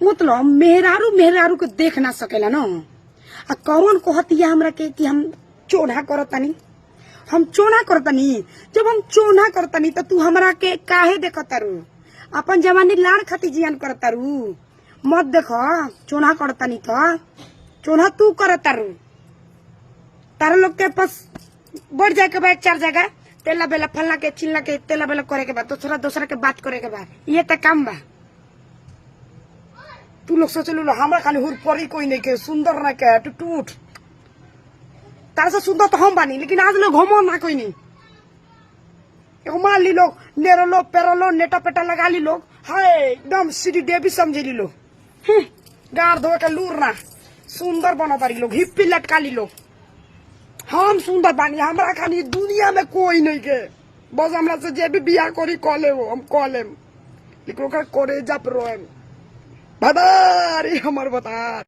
मतलब मेहरारू मेहरारू के देख ना सकेला ना। आ कौन कहती है हमरा के कि हम चोना करतनी, हम चोना करतनी। जब हम चोना करतनी तो तू हमरा के काहे देखतारू? अपन जवानी लाड़ खाती जियान करतारू। मत देखो चोना करतनी तो चोना तू करतारू। तारा लोग के पास बढ़ जाए के बाद 4 जगह तेला बेला फलना के चिल्ला के तेला बेला करे के बाद दूसरा दूसरा के बात करे के बाद ये तो काम बा। तू लोग सोचलू हमरा खाली हुर परी कोई नहीं के सुंदर ना के टूट तारा से सुंदर तो हम बानी, लेकिन आज लोग हम ना कोई नहीं। एगो मान ली लोग नेरोलो पेरोलो नेटा पेटा लगा ली लोग, हाय एकदम सीधी देवी समझे ली लोग। गाड़ धो के लूर ना सुंदर बना तारी लोग, हिप्पी लटका ली लोग। हम सुंदर बानी, हमरा खाली दुनिया में कोई नहीं के। बस हमरा से जे भी बियाह करी कॉले हो हम कॉलेम, लेकिन ओकर करे जब रोएम। बता रही हमर बता।